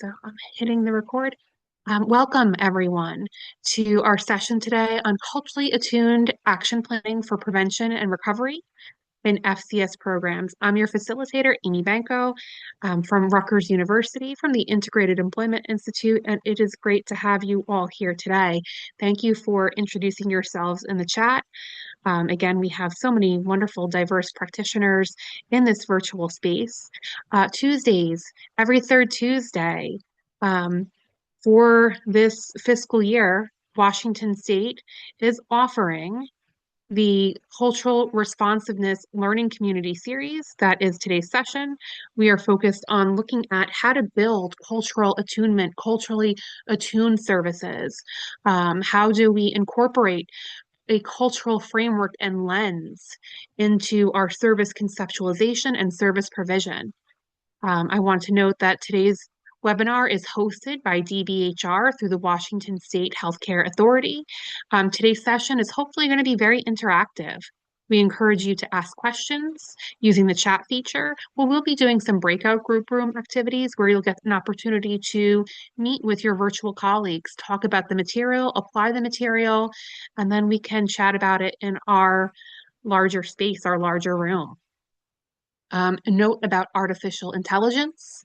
So I'm hitting the record. Welcome, everyone, to our session today on culturally attuned action planning for prevention and recovery in FCS programs. I'm your facilitator, Amy Banco, from Rutgers University, from the Integrated Employment Institute, and it is great to have you all here today. Thank you for introducing yourselves in the chat. Again, we have so many wonderful, diverse practitioners in this virtual space. Tuesdays, every third Tuesday, um, for this fiscal year, Washington State is offering the Cultural Responsiveness Learning Community Series. That is today's session. We are focused on looking at how to build cultural attunement, culturally attuned services. How do we incorporate a cultural framework and lens into our service conceptualization and service provision. I want to note that today's webinar is hosted by DBHR through the Washington State Healthcare Authority. Today's session is hopefully going to be very interactive. We encourage you to ask questions using the chat feature. We'll be doing some breakout group room activities where you'll get an opportunity to meet with your virtual colleagues, talk about the material, apply the material, and then we can chat about it in our larger space, our larger room. A note about artificial intelligence,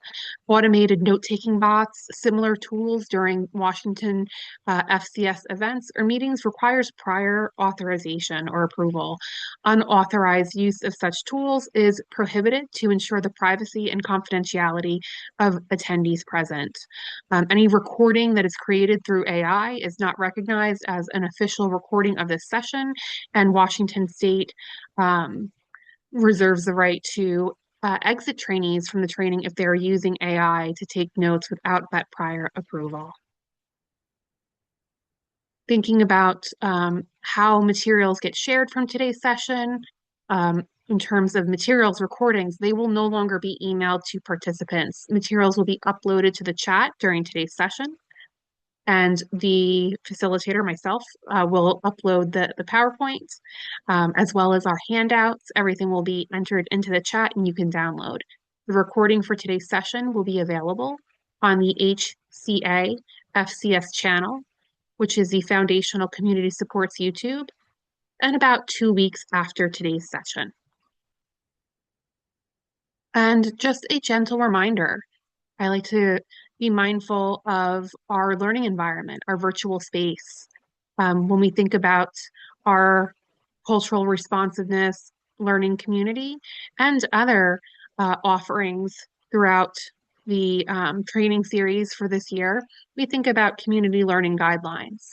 automated note-taking bots, similar tools during Washington FCS events or meetings requires prior authorization or approval. Unauthorized use of such tools is prohibited to ensure the privacy and confidentiality of attendees present. Any recording that is created through AI is not recognized as an official recording of this session, and Washington State reserves the right to exit trainees from the training if they're using AI to take notes without that prior approval. Thinking about how materials get shared from today's session, in terms of materials recordings, they will no longer be emailed to participants. Materials will be uploaded to the chat during today's session. And the facilitator, myself, will upload the PowerPoint, as well as our handouts. Everything will be entered into the chat and you can download. The recording for today's session will be available on the HCA FCS channel, which is the Foundational Community Supports YouTube, and about 2 weeks after today's session. And just a gentle reminder, I like to be mindful of our learning environment, our virtual space. When we think about our cultural responsiveness learning community and other offerings throughout the training series for this year, we think about community learning guidelines.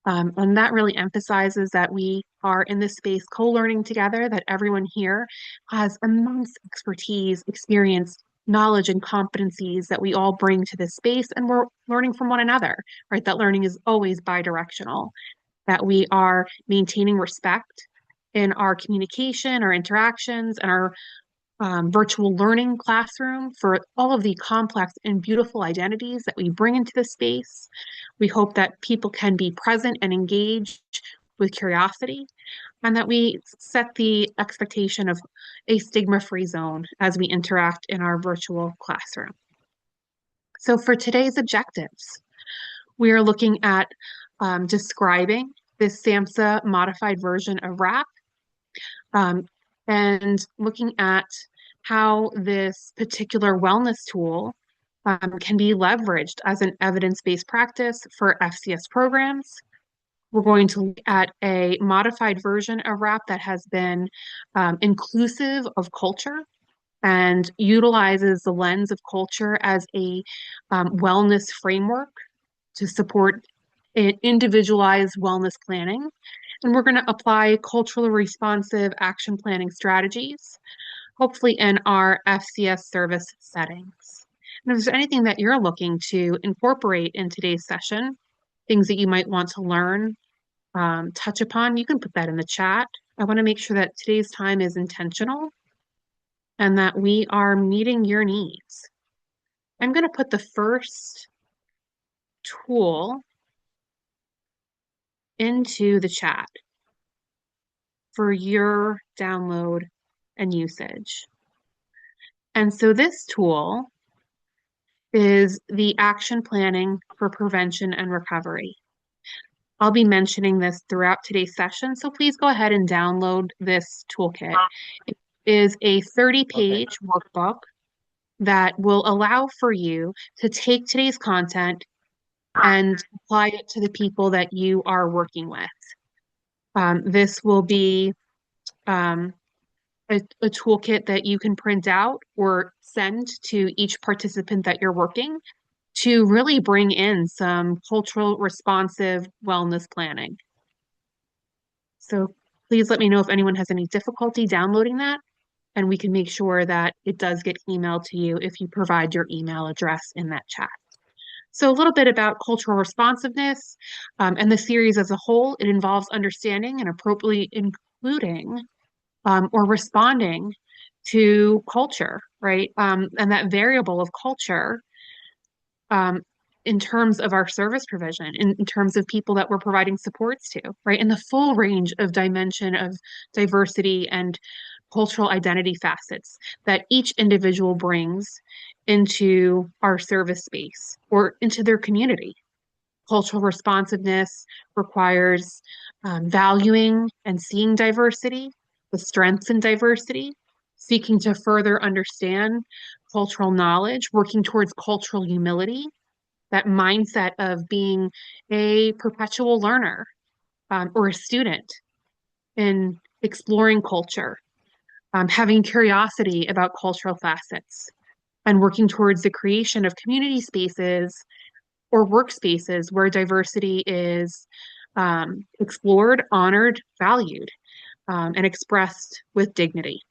And that really emphasizes that we are in this space co-learning together, that everyone here has immense expertise, experience, knowledge, and competencies that we all bring to this space, and we're learning from one another, right? That learning is always bi-directional, that we are maintaining respect in our communication, our interactions, and our virtual learning classroom for all of the complex and beautiful identities that we bring into the space. We hope that people can be present and engaged with curiosity, and that we set the expectation of a stigma-free zone as we interact in our virtual classroom. So for today's objectives, we are looking at describing this SAMHSA-modified version of RAP, and looking at how this particular wellness tool can be leveraged as an evidence-based practice for FCS programs. We're going to look at a modified version of RAP that has been inclusive of culture and utilizes the lens of culture as a wellness framework to support individualized wellness planning. And we're going to apply culturally responsive action planning strategies, hopefully in our FCS service settings. And if there's anything that you're looking to incorporate in today's session, things that you might want to learn, touch upon, you can put that in the chat. I want to make sure that today's time is intentional and that we are meeting your needs. I'm going to put the first tool into the chat for your download and usage. And so this tool is the action planning for prevention and recovery. I'll be mentioning this throughout today's session, so please go ahead and download this toolkit. It is a 30-page workbook that will allow for you to take today's content and apply it to the people that you are working with. This will be a toolkit that you can print out or send to each participant that you're working to really bring in some cultural responsive wellness planning. So please let me know if anyone has any difficulty downloading that, and we can make sure that it does get emailed to you if you provide your email address in that chat. So a little bit about cultural responsiveness and the series as a whole. It involves understanding and appropriately including or responding to culture, right? And that variable of culture um, in terms of our service provision, in terms of people that we're providing supports to, right? And the full range of dimension of diversity and cultural identity facets that each individual brings into our service space or into their community. Cultural responsiveness requires valuing and seeing diversity, the strengths in diversity, seeking to further understand cultural knowledge, working towards cultural humility, that mindset of being a perpetual learner or a student in exploring culture, having curiosity about cultural facets, and working towards the creation of community spaces or workspaces where diversity is explored, honored, valued, and expressed with dignity.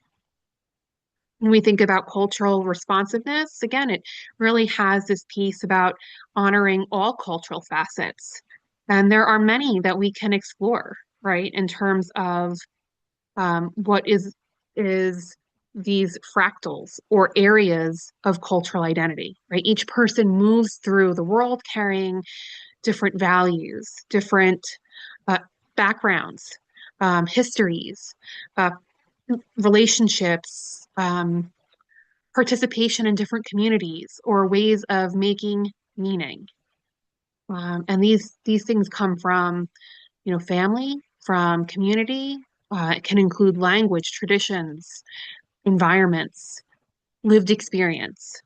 When we think about cultural responsiveness, again, it really has this piece about honoring all cultural facets. And there are many that we can explore, right, in terms of what is these fractals or areas of cultural identity, right? Each person moves through the world carrying different values, different uh, backgrounds, histories, uh, relationships, participation in different communities, or ways of making meaning. And these things come from, family, from community. It can include language, traditions, environments, lived experience.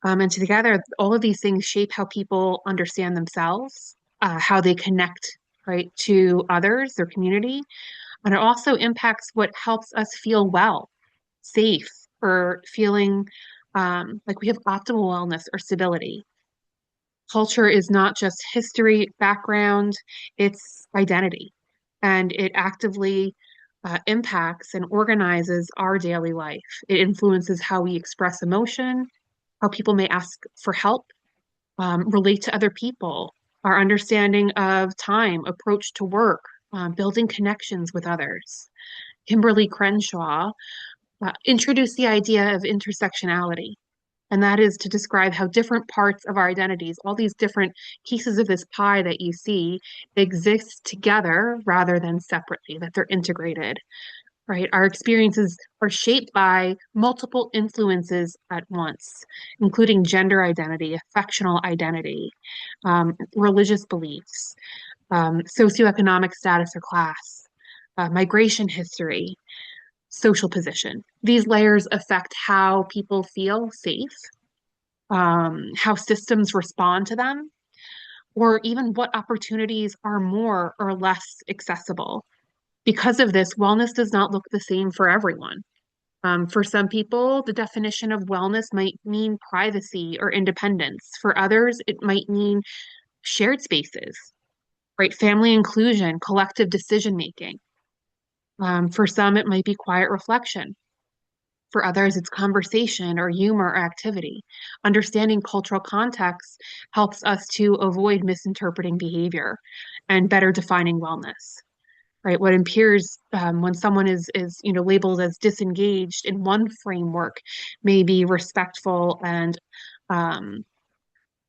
And together, all of these things shape how people understand themselves, how they connect, right, to others, their community. And it also impacts what helps us feel well, safe, or feeling like we have optimal wellness or stability. Culture is not just history, background, it's identity. And it actively impacts and organizes our daily life. It influences how we express emotion, how people may ask for help, relate to other people, our understanding of time, approach to work, building connections with others. Kimberly Crenshaw introduced the idea of intersectionality, and that is to describe how different parts of our identities, all these different pieces of this pie that you see, exist together rather than separately, that they're integrated, right? Our experiences are shaped by multiple influences at once, including gender identity, affectional identity, religious beliefs, socioeconomic status or class, migration history, social position. These layers affect how people feel safe, how systems respond to them, or even what opportunities are more or less accessible. Because of this, wellness does not look the same for everyone. For some people, the definition of wellness might mean privacy or independence. For others, it might mean shared spaces, right? Family inclusion, collective decision making. For some, it might be quiet reflection. For others, it's conversation or humor or activity. Understanding cultural context helps us to avoid misinterpreting behavior and better defining wellness. Right, what appears when someone is labeled as disengaged in one framework may be respectful and um,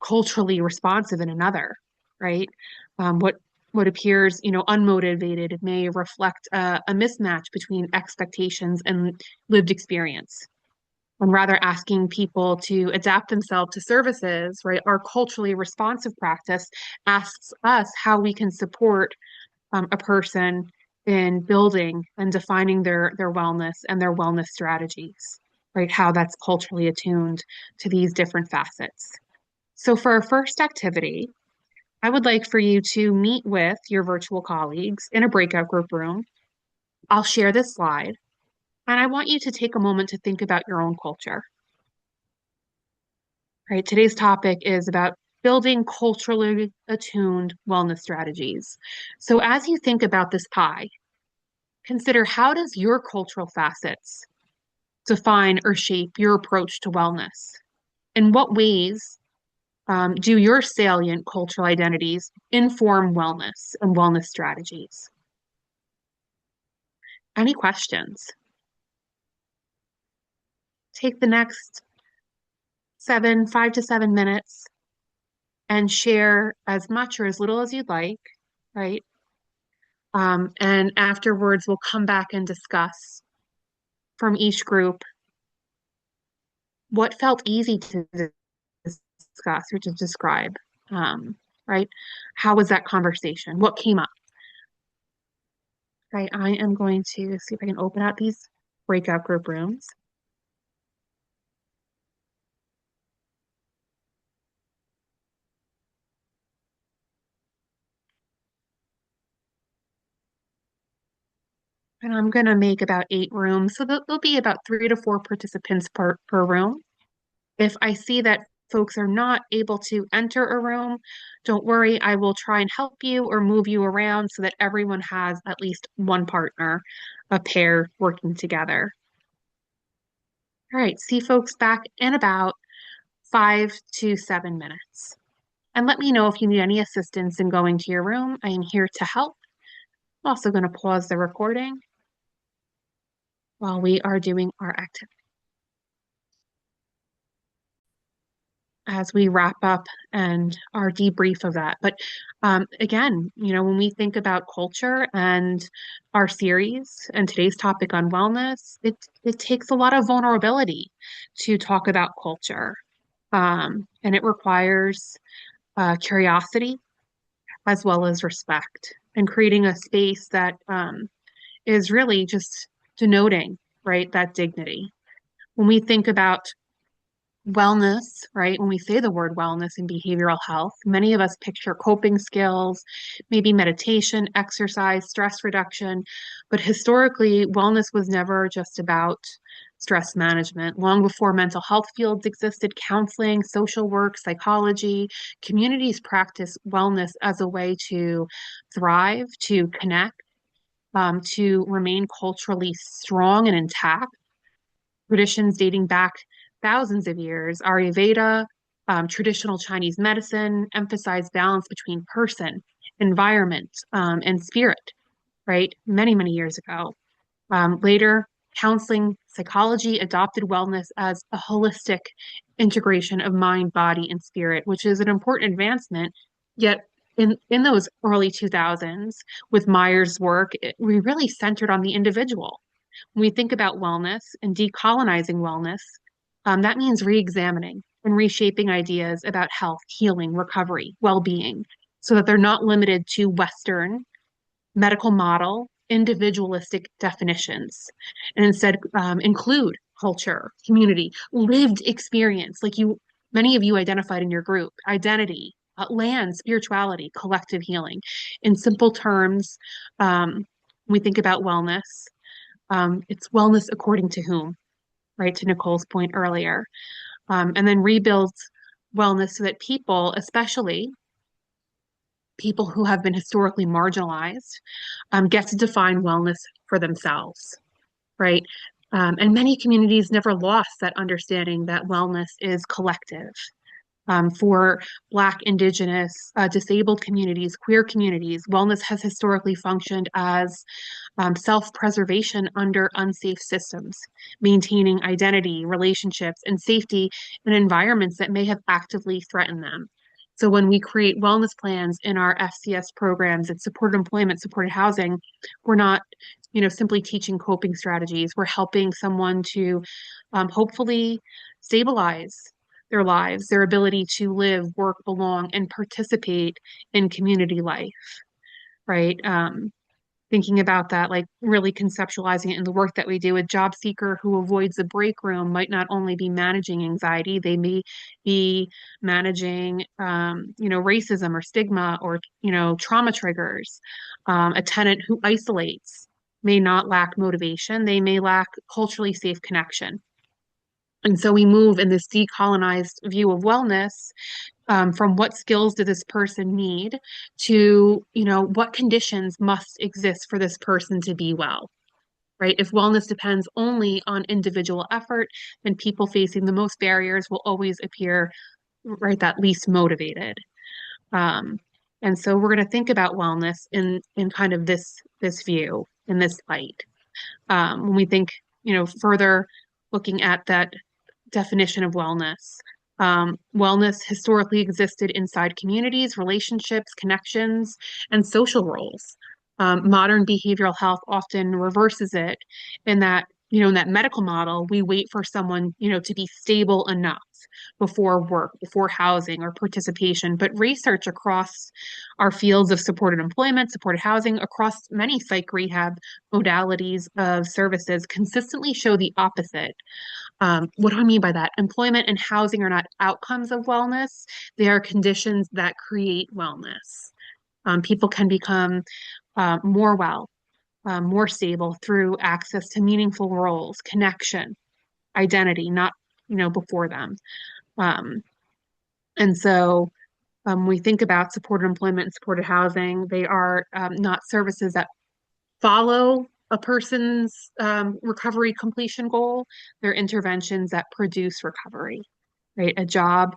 culturally responsive in another, right? What appears unmotivated may reflect a mismatch between expectations and lived experience. and rather asking people to adapt themselves to services, right? Our culturally responsive practice asks us how we can support a person in building and defining their wellness and their wellness strategies, right? How that's culturally attuned to these different facets. So for our first activity, I would like for you to meet with your virtual colleagues in a breakout group room. I'll share this slide, and I want you to take a moment to think about your own culture. Right? Today's topic is about building culturally attuned wellness strategies. So as you think about this pie, consider how does your cultural facets define or shape your approach to wellness? In what ways do your salient cultural identities inform wellness and wellness strategies? Any questions? Take the next 5 to 7 minutes and share as much or as little as you'd like, right? And afterwards, we'll come back and discuss from each group what felt easy to discuss or to describe, right? How was that conversation? What came up? Right. I am going to see if I can open out these breakout group rooms. And I'm going to make about 8 rooms. So there'll be about 3 to 4 participants per room. If I see that folks are not able to enter a room, don't worry, I will try and help you or move you around so that everyone has at least one partner, a pair working together. All right, see folks back in about 5 to 7 minutes. And let me know if you need any assistance in going to your room. I am here to help. I'm also going to pause the recording while we are doing our activity. As we wrap up and our debrief of that. But again, when we think about culture and our series and today's topic on wellness, it takes a lot of vulnerability to talk about culture. And it requires curiosity as well as respect and creating a space that is really just denoting, right, that dignity. When we think about wellness, right? When we say the word wellness and behavioral health, many of us picture coping skills, maybe meditation, exercise, stress reduction. But historically, wellness was never just about stress management. Long before mental health fields existed, counseling, social work, psychology, communities practiced wellness as a way to thrive, to connect, to remain culturally strong and intact. Traditions dating back thousands of years. Ayurveda, traditional Chinese medicine emphasized balance between person, environment, and spirit, right? Many, many years ago. Later, counseling psychology adopted wellness as a holistic integration of mind, body, and spirit, which is an important advancement. Yet, in those early 2000s, with Myers' work, we really centered on the individual. When we think about wellness and decolonizing wellness, that means re-examining and reshaping ideas about health, healing, recovery, well-being, so that they're not limited to Western medical model, individualistic definitions, and instead include culture, community, lived experience, like many of you identified in your group, identity, land, spirituality, collective healing. In simple terms, we think about wellness. It's wellness according to whom, right? To Nicole's point earlier. And then rebuilds wellness so that people, especially people who have been historically marginalized, get to define wellness for themselves, right? And many communities never lost that understanding that wellness is collective. For Black, Indigenous, disabled communities, queer communities, wellness has historically functioned as self-preservation under unsafe systems, maintaining identity, relationships, and safety in environments that may have actively threatened them. So when we create wellness plans in our FCS programs, it's supported employment, supported housing, we're not, simply teaching coping strategies. We're helping someone to hopefully stabilize their lives, their ability to live, work, belong, and participate in community life, right? Thinking about that, like really conceptualizing it in the work that we do. A job seeker who avoids the break room might not only be managing anxiety, they may be managing, racism or stigma or, trauma triggers. A tenant who isolates may not lack motivation. They may lack culturally safe connection. And so we move in this decolonized view of wellness from what skills do this person need to, what conditions must exist for this person to be well, right? If wellness depends only on individual effort, then people facing the most barriers will always appear, right, that least motivated. Um, and so we're going to think about wellness in kind of this view, in this light. When we think, further looking at that definition of wellness. Wellness historically existed inside communities, relationships, connections, and social roles. Modern behavioral health often reverses it in that, in that medical model, we wait for someone, to be stable enough before work, before housing or participation. But research across our fields of supported employment, supported housing, across many psych rehab modalities of services consistently show the opposite. What do I mean by that? Employment and housing are not outcomes of wellness. They are conditions that create wellness. People can become more well, more stable through access to meaningful roles, connection, identity, not, before them. Um, and so we think about supported employment and supported housing. They are not services that follow a person's recovery completion goal. They're interventions that produce recovery, right? A job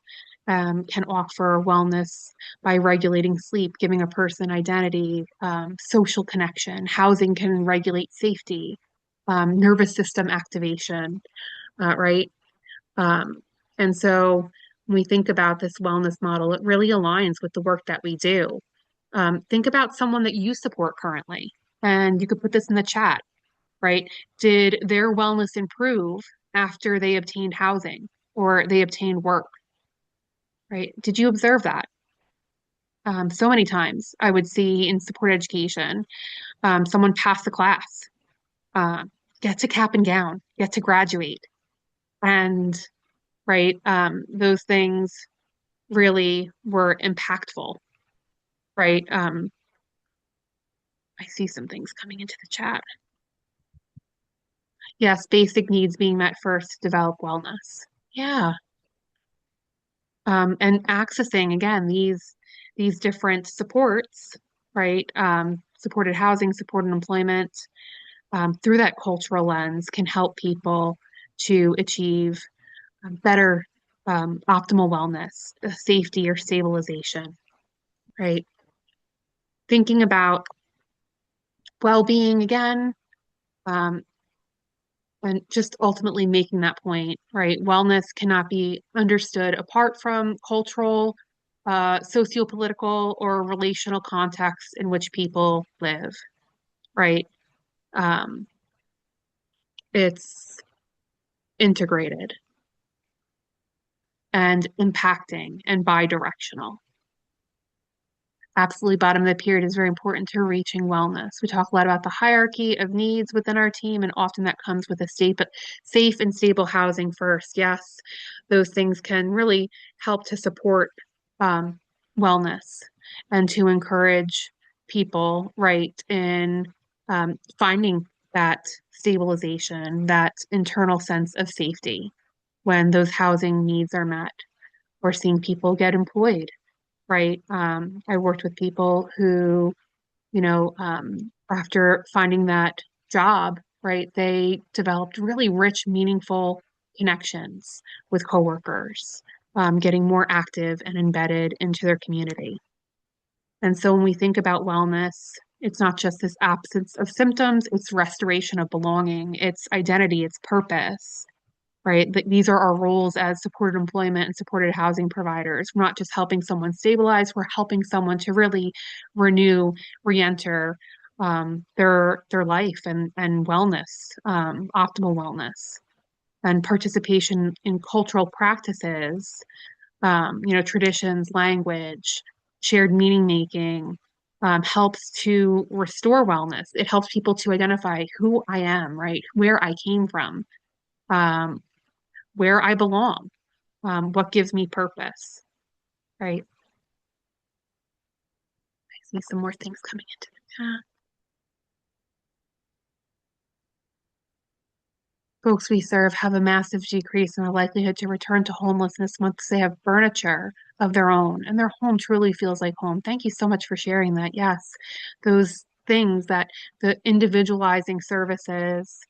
can offer wellness by regulating sleep, giving a person identity, social connection. Housing can regulate safety, nervous system activation, right? Um, and so when we think about this wellness model, it really aligns with the work that we do. Think about someone that you support currently, and you could put this in the chat, right? Did their wellness improve after they obtained housing or they obtained work, right? Did you observe that? So many times I would see in support education, someone pass the class, uh, get to cap and gown, get to graduate. And, right, those things really were impactful, right? I see some things coming into the chat. Yes, basic needs being met first to develop wellness. Yeah. And accessing again these different supports, right? Supported housing, supported employment, through that cultural lens can help people to achieve better optimal wellness, safety or stabilization, right? Thinking about well-being again, um, and just ultimately making that point, right? Wellness cannot be understood apart from cultural, socio-political, or relational contexts in which people live, right? Um, it's integrated and impacting and bi-directional. Absolutely bottom of the period is very important to reaching wellness. We talk a lot about the hierarchy of needs within our team, and often that comes with a safe and stable housing first. Yes, those things can really help to support um, wellness and to encourage people, right, in finding that stabilization, that internal sense of safety when those housing needs are met, or seeing people get employed, right? I worked with people who, after finding that job, right, they developed really rich, meaningful connections with coworkers, getting more active and embedded into their community. And so when we think about wellness, it's not just this absence of symptoms, it's restoration of belonging, it's identity, it's purpose. right? These are our roles as supported employment and supported housing providers. We're not just helping someone stabilize, we're helping someone to really renew, re-enter their life and wellness, optimal wellness, and participation in cultural practices, traditions, language, shared meaning making, helps to restore wellness. It helps people to identify who I am, right? Where I came from, um, where I belong, what gives me purpose, right? I see some more things coming into the chat. Folks we serve have a massive decrease in the likelihood to return to homelessness once they have furniture of their own and their home truly feels like home. Thank you so much for sharing that. Yes, those things that the individualizing services,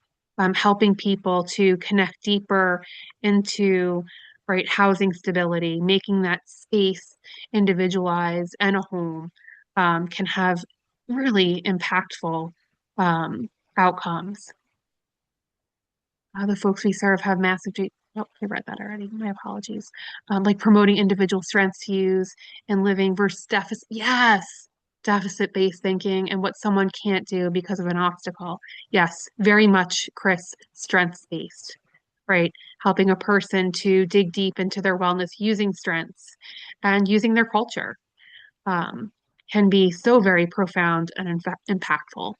helping people to connect deeper into right housing stability, making that space individualized and a home, can have really impactful outcomes. The folks we serve have massive, oh, I read that already. My apologies. Like promoting individual strengths to use and living versus deficit. Yes, deficit-based thinking and what someone can't do because of an obstacle. Yes, very much, Chris, strengths-based, right? Helping a person to dig deep into their wellness using strengths and using their culture um, can be so very profound and impactful.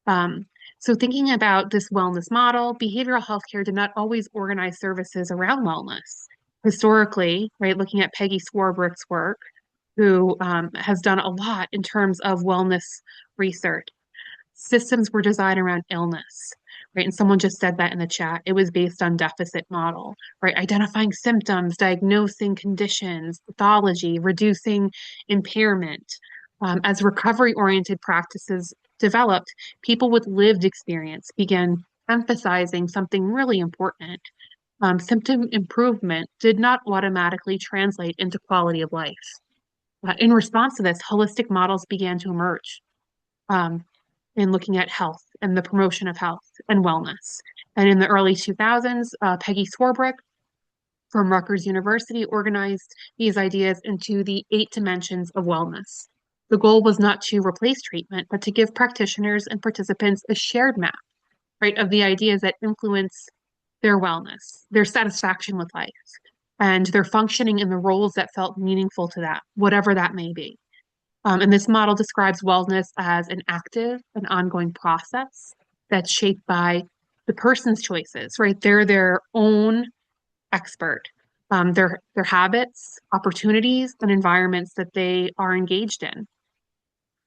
Um, so thinking about this wellness model, behavioral healthcare did not always organize services around wellness. Historically, right, looking at Peggy Swarbrick's work, who has done a lot in terms of wellness research, systems were designed around illness, right? And someone just said that in the chat. It was based on deficit model, right? Identifying symptoms, diagnosing conditions, pathology, reducing impairment. As recovery-oriented practices developed, people with lived experience began emphasizing something really important. Symptom improvement did not automatically translate into quality of life. In response to this, holistic models began to emerge um, in looking at health and the promotion of health and wellness. And in the early 2000s, Peggy Swarbrick from Rutgers University organized these ideas into the 8 dimensions of wellness. The goal was not to replace treatment, but to give practitioners and participants a shared map, right, of the ideas that influence their wellness, their satisfaction with life, and their functioning in the roles that felt meaningful to that, whatever that may be. And this model describes wellness as an active and ongoing process that's shaped by the person's choices, right? They're their own expert, their habits, opportunities, and environments that they are engaged in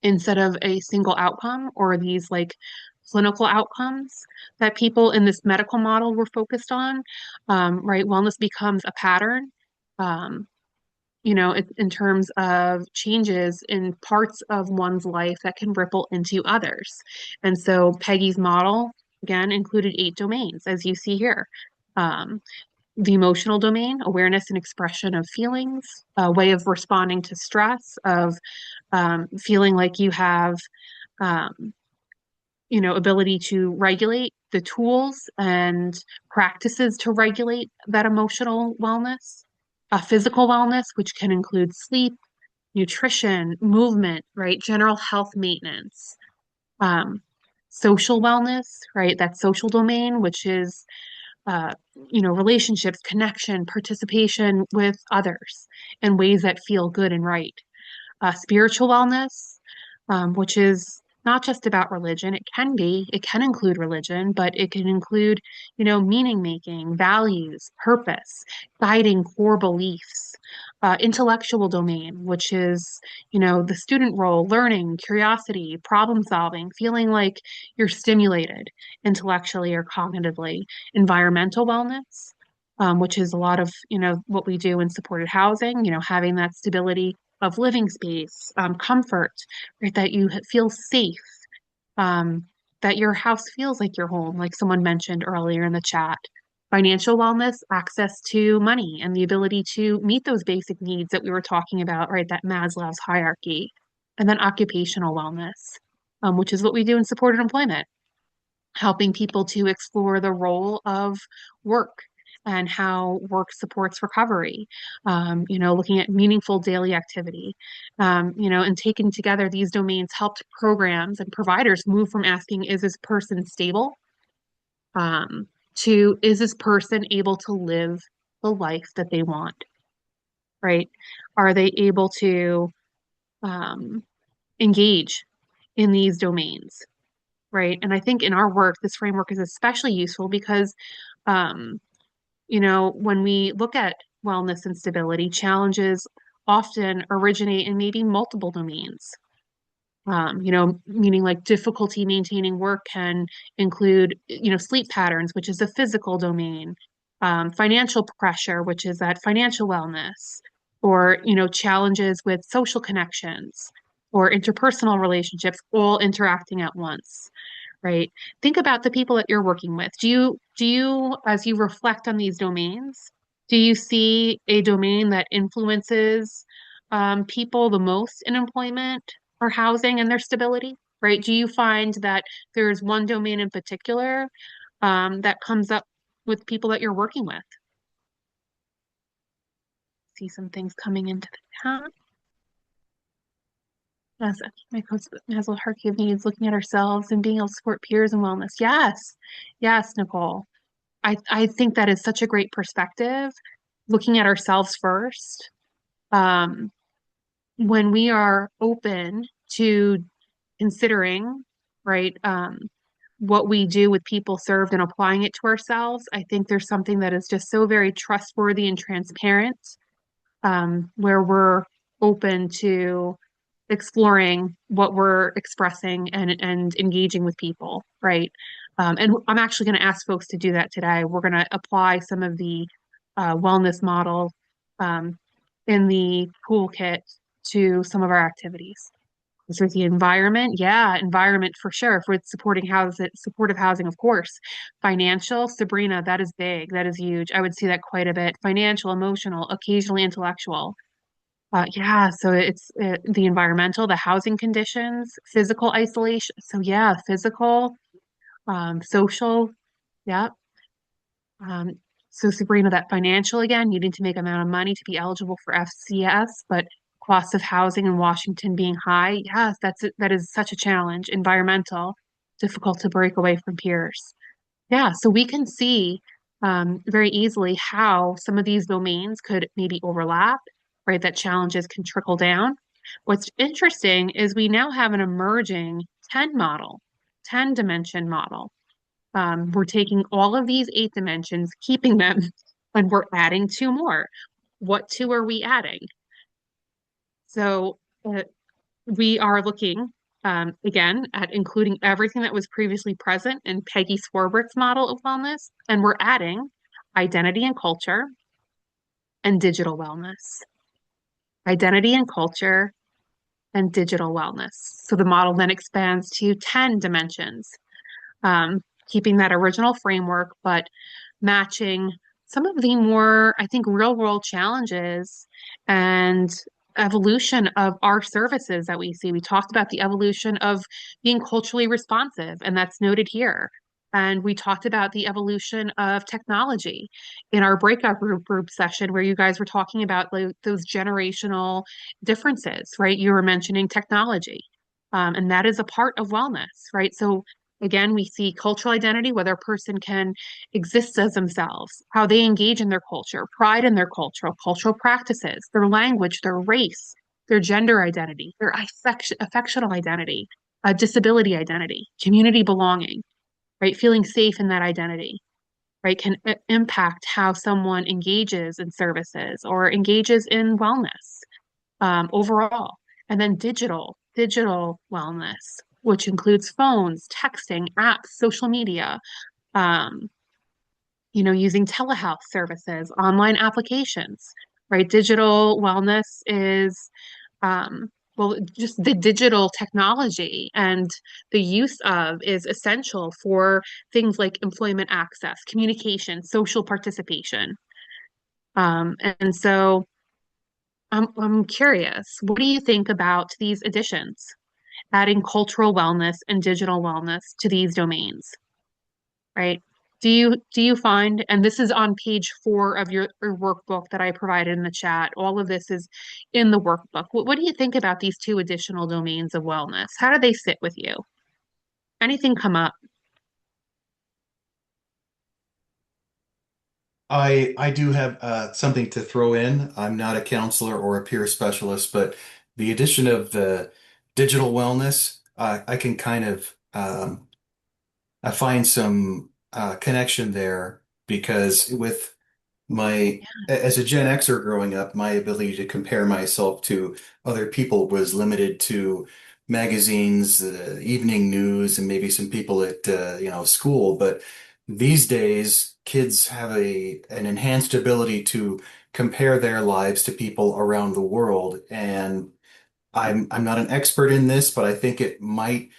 instead of a single outcome or these like clinical outcomes that people in this medical model were focused on, right? Wellness becomes a pattern. Um, in terms of changes in parts of one's life that can ripple into others. And so Peggy's model, again, included 8 domains, as you see here. Um, the emotional domain, awareness and expression of feelings, a way of responding to stress, of feeling like you have, um, ability to regulate the tools and practices to regulate that emotional wellness, physical wellness, which can include sleep, nutrition, movement, right? General health maintenance, um, social wellness, right? That social domain, which is, uh, relationships, connection, participation with others in ways that feel good and right. Spiritual wellness, which is not just about religion. It can include religion, but it can include, meaning making, values, purpose, guiding core beliefs. Intellectual domain, which is, the student role, learning, curiosity, problem solving, feeling like you're stimulated intellectually or cognitively. Environmental wellness, which is a lot of, what we do in supported housing, having that stability of living space, comfort, right? That you feel safe, um, that your house feels like your home, like someone mentioned earlier in the chat. Financial wellness, access to money, and the ability to meet those basic needs that we were talking about, right? That Maslow's hierarchy. And then occupational wellness, which is what we do in supported employment, helping people to explore the role of work and how work supports recovery, looking at meaningful daily activity, and taking together these domains helped programs and providers move from asking, is this person stable, um, to is this person able to live the life that they want, right? Are they able to um, engage in these domains, right? And I think in our work, this framework is especially useful because, um, when we look at wellness and stability, challenges often originate in maybe multiple domains. Meaning like difficulty maintaining work can include, sleep patterns, which is a physical domain, financial pressure, which is that financial wellness, or, challenges with social connections or interpersonal relationships all interacting at once, right? Think about the people that you're working with. Do you, as you reflect on these domains, do you see a domain that influences people the most in employment or housing and their stability, right? Do you find that there's one domain in particular that comes up with people that you're working with? See some things coming into the chat. As my coach Maslow hierarchy of needs, looking at ourselves and being able to support peers and wellness. Yes, yes, Nicole. I think that is such a great perspective, looking at ourselves first. Um, when we are open to considering, right, what we do with people served and applying it to ourselves, I think there's something that is just so very trustworthy and transparent, where we're open to exploring what we're expressing and engaging with people, right? And I'm actually going to ask folks to do that today. We're going to apply some of the wellness model um, in the toolkit to some of our activities. So the environment, yeah, environment for sure. For supporting housing, supportive housing, of course. Financial, Sabrina, that is big. That is huge. I would see that quite a bit. Financial, emotional, occasionally intellectual. Yeah, so it's the environmental, the housing conditions, physical isolation. So yeah, physical, social, yeah. Um, so Sabrina, that financial again, needing to make amount of money to be eligible for FCS, but cost of housing in Washington being high. Yes, that is such a challenge. Environmental, difficult to break away from peers. Yeah, so we can see very easily how some of these domains could maybe overlap, right? That challenges can trickle down. What's interesting is we now have an emerging 10 model, 10 dimension model. We're taking all of these 8 dimensions, keeping them, and we're adding 2 more. What 2 are we adding? So we are looking again at including everything that was previously present in Peggy Swarbrick's model of wellness, and we're adding identity and culture and digital wellness. Identity and culture and digital wellness. So the model then expands to 10 dimensions, keeping that original framework, but matching some of the more, I think, real world challenges and evolution of our services that we see. We talked about the evolution of being culturally responsive, and that's noted here. And we talked about the evolution of technology in our breakout group session, where you guys were talking about like, those generational differences, right? You were mentioning technology, and that is a part of wellness, right? So again, we see cultural identity, whether a person can exist as themselves, how they engage in their culture, pride in their cultural practices, their language, their race, their gender identity, their affectional identity, disability identity, community belonging, right? Feeling safe in that identity, right? Can impact how someone engages in services or engages in wellness overall. And then digital wellness, which includes phones, texting, apps, social media, um, using telehealth services, online applications, right? Digital wellness is, well, just the digital technology and the use of is essential for things like employment access, communication, social participation. And so I'm curious, what do you think about these additions, adding cultural wellness and digital wellness to these domains, right? Do you find, and this is on page 4 of your workbook that I provided in the chat, all of this is in the workbook. What do you think about these two additional domains of wellness? How do they sit with you? Anything come up? I do have something to throw in. I'm not a counselor or a peer specialist, but the addition of the digital wellness, I can kind of I find some connection there because with as a Gen Xer growing up, my ability to compare myself to other people was limited to magazines, evening news, and maybe some people at school. But these days, kids have an enhanced ability to compare their lives to people around the world. And I'm not an expert in this, but I think it might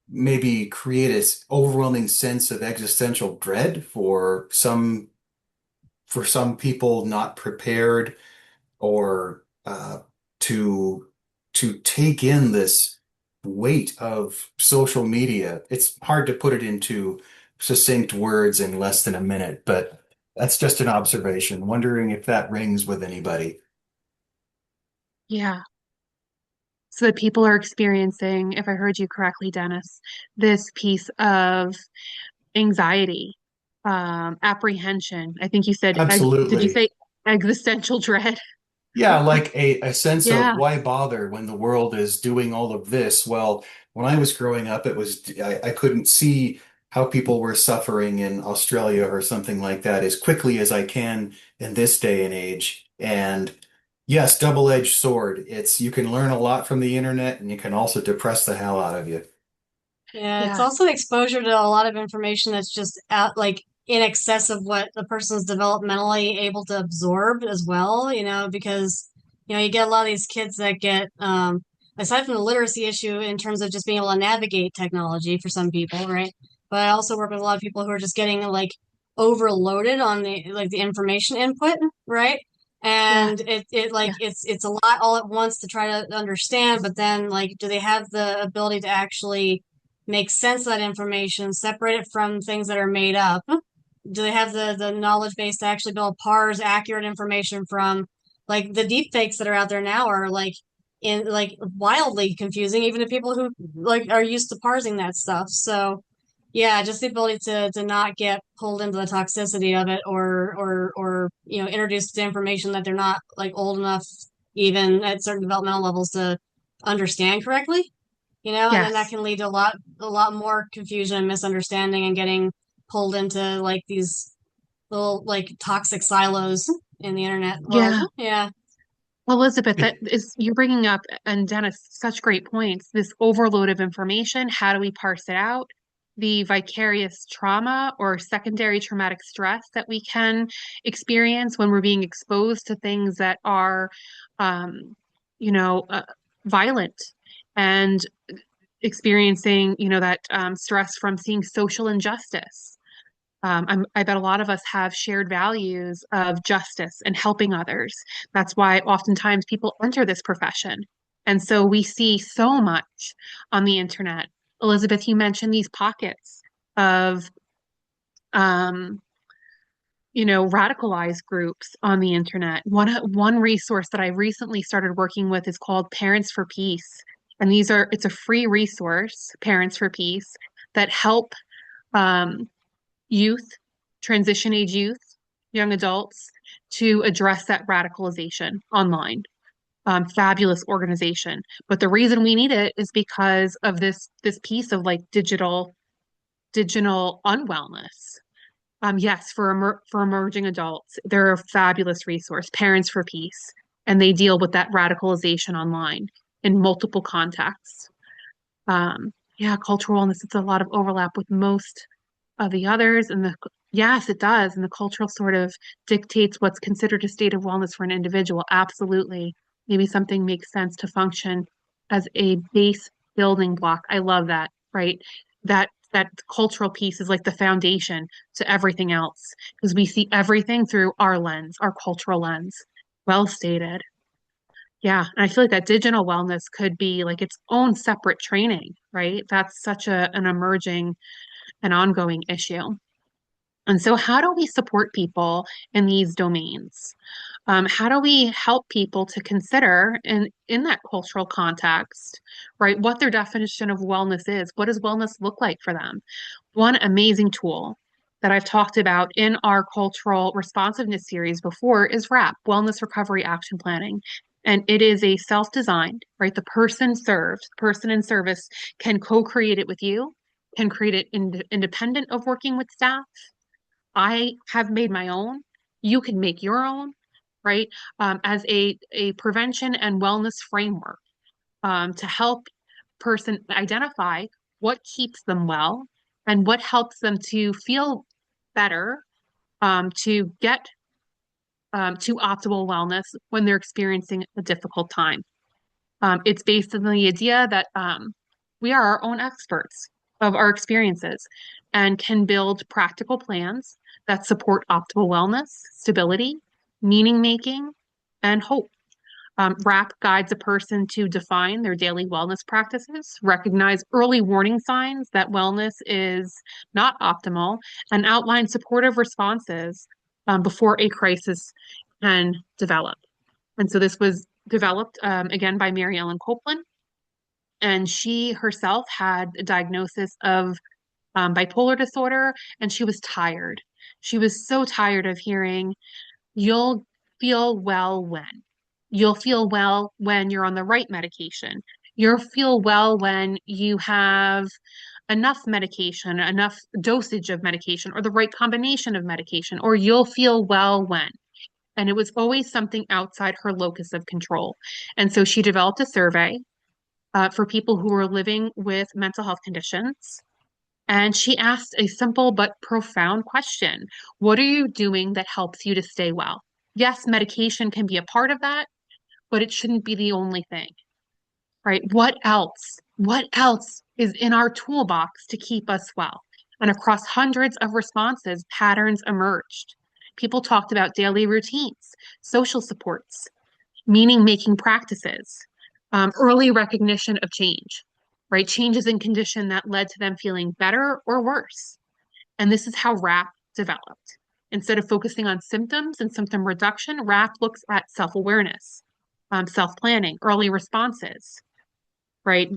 maybe create this overwhelming sense of existential dread for some people not prepared or to take in this weight of social media. It's hard to put it into succinct words in less than a minute, but that's just an observation. Wondering if that rings with anybody. Yeah. So that people are experiencing, if I heard you correctly, Dennis, this piece of anxiety, apprehension. I think you said, did you Absolutely. say existential dread? Yeah, like a sense of Yeah, why bother when the world is doing all of this. Well, when I was growing up, I couldn't see how people were suffering in Australia or something like that as quickly as I can in this day and age. And yes, double-edged sword. It's you can learn a lot from the internet and you can also depress the hell out of you. Yeah, it's yeah, also exposure to a lot of information that's just out like in excess of what the person's developmentally able to absorb as well, because you get a lot of these kids that get aside from the literacy issue in terms of just being able to navigate technology for some people, right? But I also work with a lot of people who are just getting like overloaded on the information input, right? yeah, And it like yeah, it's a lot all at once to try to understand, but then like do they have the ability to actually make sense of that information, separate it from things that are made up? Do they have the knowledge base to actually be able to parse accurate information from like the deep fakes that are out there now are like in like wildly confusing, even to people who like are used to parsing that stuff. So yeah, just the ability to not get pulled into the toxicity of it or introduced to information that they're not like old enough even at certain developmental levels to understand correctly, and then that yes, can lead to a lot more confusion and misunderstanding and getting pulled into like these little like toxic silos in the internet world. yeah. Yeah. Well, Elizabeth, that It, is you're bringing up, and Dennis, such great points. This overload of information, how do we parse it out? The vicarious trauma or secondary traumatic stress that we can experience when we're being exposed to things that are, um, you know, uh, violent and experiencing, that stress from seeing social injustice. I bet a lot of us have shared values of justice and helping others. That's why oftentimes people enter this profession. And so we see so much on the internet. Elizabeth, you mentioned these pockets of, um, radicalized groups on the internet. One resource that I recently started working with is called Parents for Peace. And it's a free resource, Parents for Peace, that help um, youth, transition age youth, young adults to address that radicalization online. Fabulous organization. But the reason we need it is because of this piece of like digital unwellness. Yes, for emerging adults, they're a fabulous resource, Parents for Peace, and they deal with that radicalization online in multiple contexts. Yeah, cultural wellness, it's a lot of overlap with most of the others, and the yes, it does, and the cultural sort of dictates what's considered a state of wellness for an individual. Absolutely. Maybe something makes sense to function as a base building block. I love that, right? That cultural piece is like the foundation to everything else because we see everything through our lens, our cultural lens. Well stated. Yeah, and I feel like that digital wellness could be like its own separate training, right? That's such an emerging and ongoing issue. And so how do we support people in these domains? How do we help people to consider in that cultural context, right, what their definition of wellness is? What does wellness look like for them? One amazing tool that I've talked about in our cultural responsiveness series before is WRAP, Wellness Recovery Action Planning. And it is a self-designed, right? The person served, the person in service can co-create it with you, can create it independent of working with staff. I have made my own. You can make your own, right? As a prevention and wellness framework to help person identify what keeps them well and what helps them to feel better, to get to optimal wellness when they're experiencing a difficult time. It's based on the idea that we are our own experts of our experiences and can build practical plans that support optimal wellness, stability, meaning making, and hope. WRAP guides a person to define their daily wellness practices, recognize early warning signs that wellness is not optimal, and outline supportive responses before a crisis can develop. And so this was developed again by Mary Ellen Copeland, and she herself had a diagnosis of bipolar disorder, and she was tired. She was so tired of hearing, you'll feel well when. You'll feel well when you're on the right medication. You'll feel well when you have enough medication, enough dosage of medication, or the right combination of medication, or you'll feel well when. And it was always something outside her locus of control. And so she developed a survey for people who were living with mental health conditions. And she asked a simple but profound question. What are you doing that helps you to stay well? Yes, medication can be a part of that, but it shouldn't be the only thing, right? What else? What else is in our toolbox to keep us well? And across hundreds of responses, patterns emerged. People talked about daily routines, social supports, meaning making practices, early recognition of change, right? Changes in condition that led to them feeling better or worse. And this is how WRAP developed. Instead of focusing on symptoms and symptom reduction, WRAP looks at self-awareness, self-planning, early responses, right?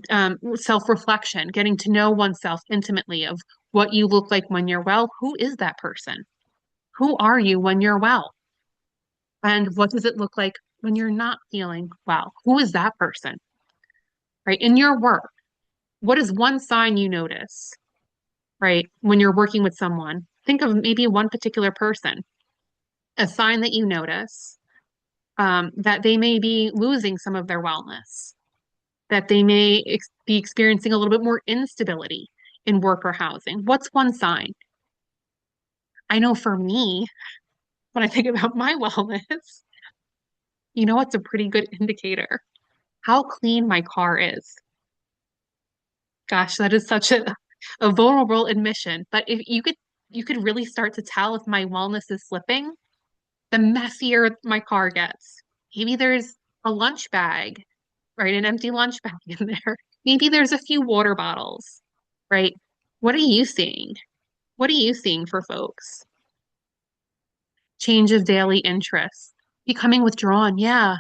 Self-reflection, getting to know oneself intimately of what you look like when you're well. Who is that person? Who are you when you're well? And what does it look like when you're not feeling well? Who is that person, right? In your work, what is one sign you notice, right? When you're working with someone, think of maybe one particular person, a sign that you notice that they may be losing some of their wellness, that they may be experiencing a little bit more instability in work or housing. What's one sign? I know for me, when I think about my wellness, you know what's a pretty good indicator? How clean my car is. Gosh, that is such a vulnerable admission. But if you could really start to tell if my wellness is slipping, the messier my car gets. Maybe there's a lunch bag, right? An empty lunch bag in there. Maybe there's a few water bottles, right? What are you seeing? What are you seeing for folks? Change of daily interests. Becoming withdrawn. Yeah.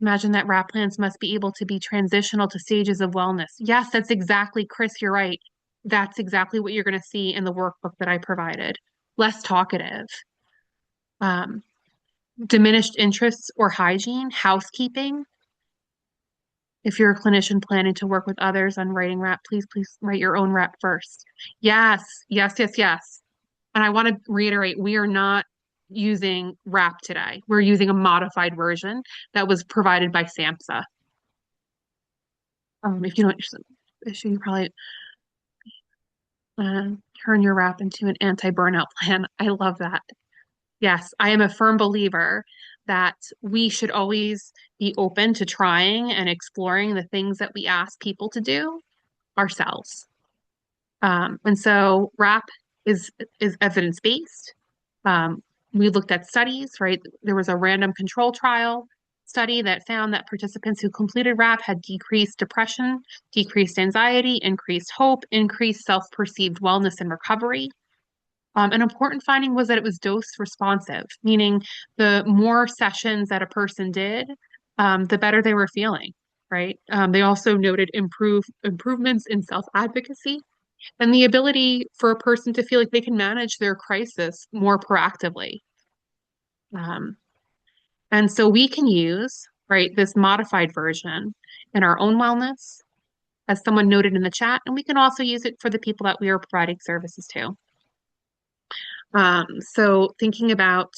Imagine that WRAP plans must be able to be transitional to stages of wellness. Yes, that's exactly, Chris, you're right. That's exactly what you're going to see in the workbook that I provided. Less talkative, um, diminished interests or hygiene, housekeeping. If you're a clinician planning to work with others on writing WRAP, please write your own WRAP first. Yes, yes, yes, yes. And I want to reiterate, we are not using WRAP today. We're using a modified version that was provided by SAMHSA. If you don't issue, you probably turn your WRAP into an anti-burnout plan. I love that. Yes, I am a firm believer that we should always be open to trying and exploring the things that we ask people to do ourselves. And so WRAP is evidence-based. We looked at studies, right? There was a random control trial study that found that participants who completed WRAP had decreased depression, decreased anxiety, increased hope, increased self-perceived wellness and recovery. An important finding was that it was dose responsive, meaning the more sessions that a person did, the better they were feeling, right? They also noted improvements in self-advocacy and the ability for a person to feel like they can manage their crisis more proactively. Um, and so we can use, right, this modified version in our own wellness, as someone noted in the chat, and we can also use it for the people that we are providing services to. So thinking about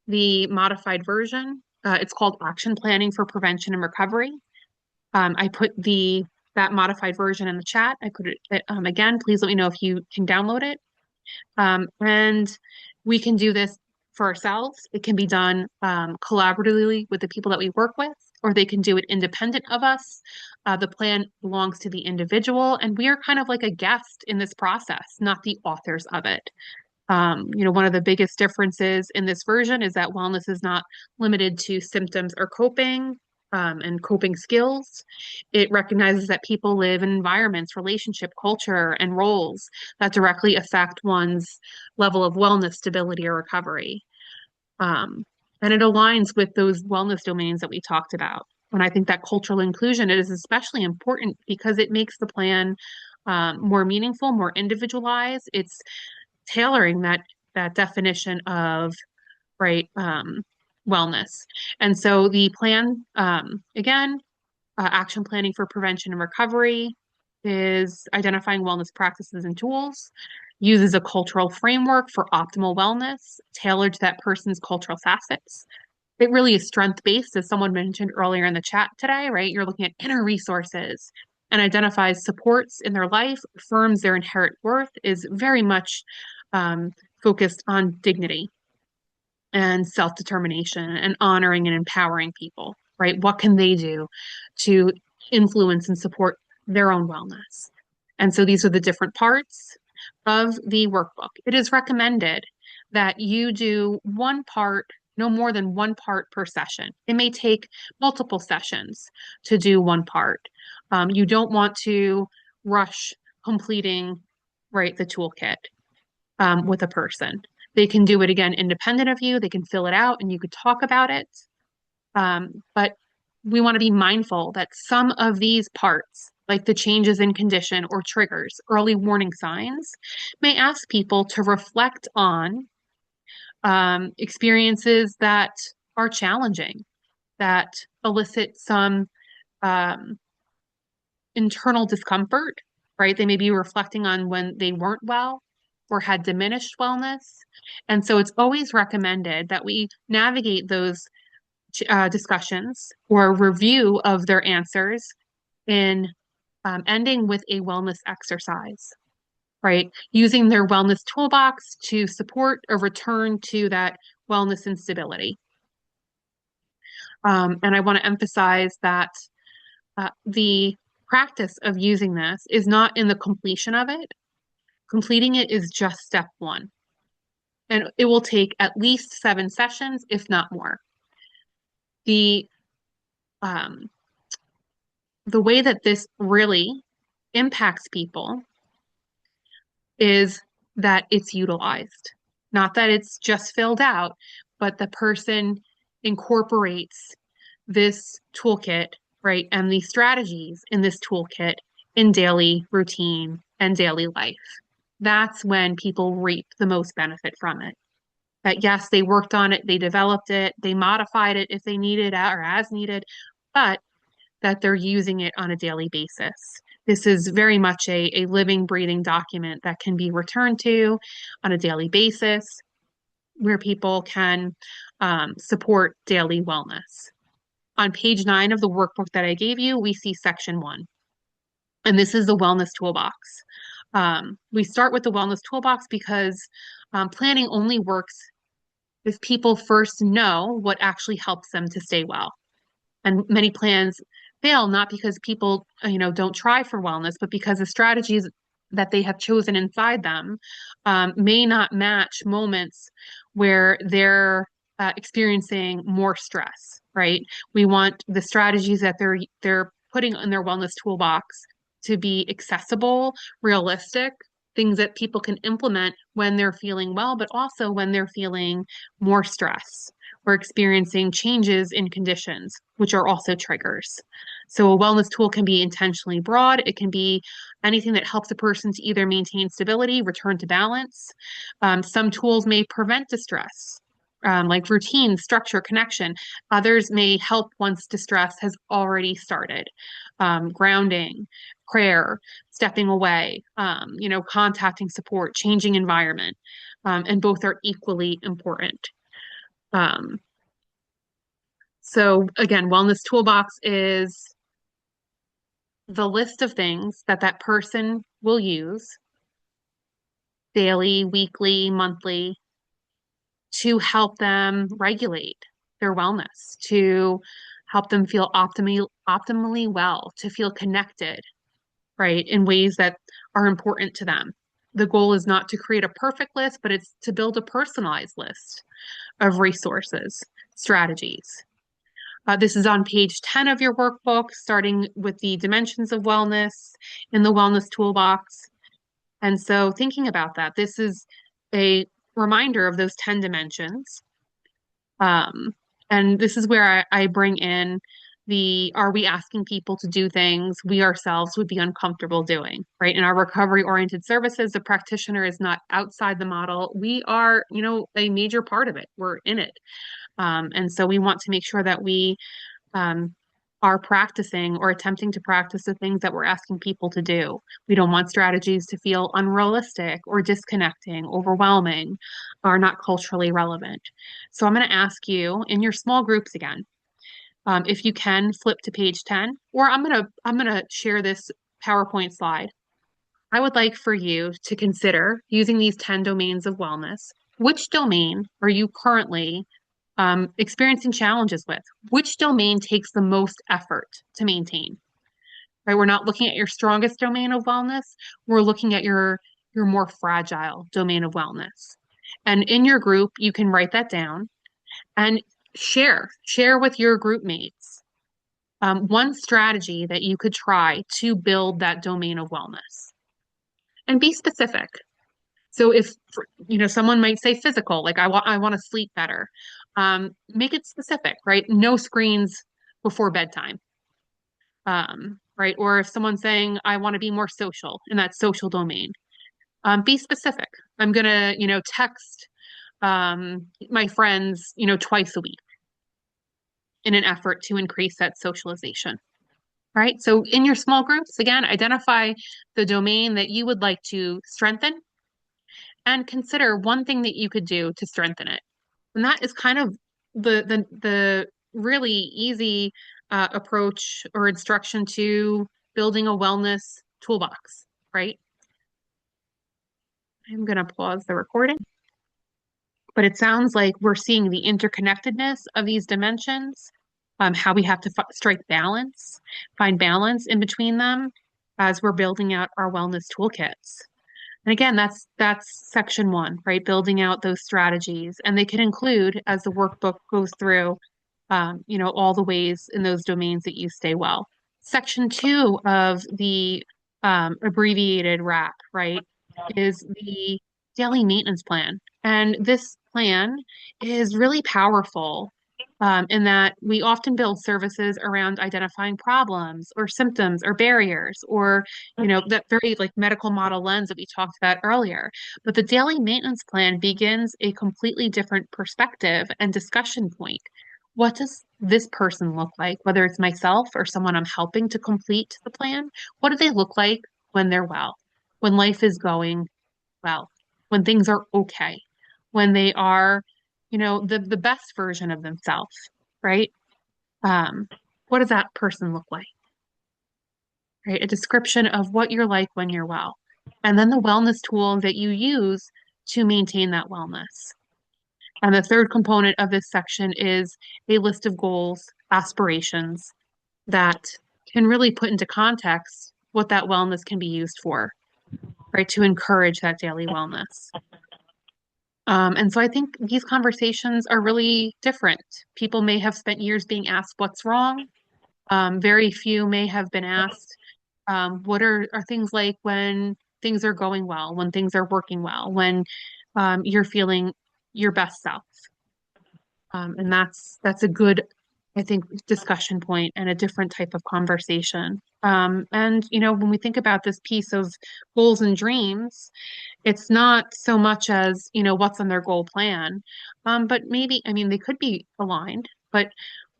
the modified version, it's called Action Planning for Prevention and Recovery. I put that modified version in the chat. I put it again. Please let me know if you can download it. And we can do this for ourselves. It can be done collaboratively with the people that we work with, or they can do it independent of us. The plan belongs to the individual, and we are kind of like a guest in this process, not the authors of it. One of the biggest differences in this version is that wellness is not limited to symptoms or coping and coping skills. It recognizes that people live in environments, relationship, culture, and roles that directly affect one's level of wellness, stability, or recovery. And it aligns with those wellness domains that we talked about. And I think that cultural inclusion is especially important because it makes the plan more meaningful, more individualized. It's tailoring that definition of right wellness. And so the plan, again, action planning for prevention and recovery is identifying wellness practices and tools, uses a cultural framework for optimal wellness tailored to that person's cultural facets. It really is strength-based, as someone mentioned earlier in the chat today, right? You're looking at inner resources and identifies supports in their life, affirms their inherent worth, is very much focused on dignity and self-determination and honoring and empowering people, right? What can they do to influence and support their own wellness? And so these are the different parts of the workbook. It is recommended that you do one part, no more than one part per session. It may take multiple sessions to do one part. You don't want to rush completing, right, the toolkit with a person. They can do it again independent of you. They can fill it out and you could talk about it. But we want to be mindful that some of these parts, like the changes in condition or triggers, early warning signs, may ask people to reflect on experiences that are challenging, that elicit some internal discomfort, right? They may be reflecting on when they weren't well or had diminished wellness. And so it's always recommended that we navigate those discussions or review of their answers in ending with a wellness exercise, right? Using their wellness toolbox to support a return to that wellness and stability. And I want to emphasize that the practice of using this is not in the completion of it. Completing it is just step one. And it will take at least 7 sessions, if not more. The way that this really impacts people is that it's utilized. Not that it's just filled out, but the person incorporates this toolkit, right, and the strategies in this toolkit in daily routine and daily life. That's when people reap the most benefit from it. That yes, they worked on it, they developed it, they modified it if they needed or as needed, but that they're using it on a daily basis. This is very much a living, breathing document that can be returned to on a daily basis where people can support daily wellness. On page 9 of the workbook that I gave you, we see section 1. And this is the wellness toolbox. We start with the wellness toolbox because planning only works if people first know what actually helps them to stay well. And many plans fail not because people, don't try for wellness, but because the strategies that they have chosen inside them may not match moments where they're experiencing more stress, right? We want the strategies that they're putting in their wellness toolbox to be accessible, realistic, things that people can implement when they're feeling well, but also when they're feeling more stress or experiencing changes in conditions, which are also triggers. So a wellness tool can be intentionally broad. It can be anything that helps a person to either maintain stability, return to balance. Some tools may prevent distress, like routine, structure, connection. Others may help once distress has already started. Grounding, prayer, stepping away, contacting support, changing environment, and both are equally important. Um, so again, wellness toolbox is the list of things that that person will use daily, weekly, monthly to help them regulate their wellness, to help them feel optimally well, to feel connected, right, in ways that are important to them. The goal is not to create a perfect list, but it's to build a personalized list of resources, strategies. This is on page 10 of your workbook, starting with the dimensions of wellness in the wellness toolbox. And so thinking about that, this is a reminder of those 10 dimensions. And this is where I bring in are we asking people to do things we ourselves would be uncomfortable doing, right? In our recovery-oriented services, the practitioner is not outside the model. We are, a major part of it. We're in it. And so we want to make sure that we um, are practicing or attempting to practice the things that we're asking people to do. We don't want strategies to feel unrealistic or disconnecting, overwhelming, or not culturally relevant. So I'm going to ask you in your small groups again, if you can flip to page 10, or I'm gonna share this PowerPoint slide. I would like for you to consider using these 10 domains of wellness. Which domain are you currently experiencing challenges with? Which domain takes the most effort to maintain? Right? We're not looking at your strongest domain of wellness. We're looking at your more fragile domain of wellness. And in your group, you can write that down and share with your group mates one strategy that you could try to build that domain of wellness and be specific. So if someone might say physical, like I want to sleep better. Make it specific, right? No screens before bedtime. Right? Or if someone's saying I want to be more social in that social domain, be specific. I'm gonna, text my friends, twice a week in an effort to increase that socialization. Right? So in your small groups, again, identify the domain that you would like to strengthen and consider one thing that you could do to strengthen it. And that is kind of the really easy approach or instruction to building a wellness toolbox, right? I'm going to pause the recording. But it sounds like we're seeing the interconnectedness of these dimensions, how we have to strike balance, find balance in between them as we're building out our wellness toolkits. And again, that's section 1, right? Building out those strategies. And they can include, as the workbook goes through, all the ways in those domains that you stay well. Section 2 of the abbreviated RAP, right, is the daily maintenance plan. And this plan is really powerful in that we often build services around identifying problems or symptoms or barriers or, that very like medical model lens that we talked about earlier. But the daily maintenance plan begins a completely different perspective and discussion point. What does this person look like, whether it's myself or someone I'm helping to complete the plan? What do they look like when they're well, when life is going well, when things are okay, when they are, the best version of themselves, right? What does that person look like? Right? A description of what you're like when you're well. And then the wellness tool that you use to maintain that wellness. And the third component of this section is a list of goals, aspirations that can really put into context what that wellness can be used for, right? To encourage that daily wellness. And so I think these conversations are really different. People may have spent years being asked what's wrong. Very few may have been asked, what are things like when things are going well, when things are working well, when you're feeling your best self. And that's a good, I think, discussion point and a different type of conversation. And when we think about this piece of goals and dreams, it's not so much as, what's on their goal plan, but maybe, I mean, they could be aligned, but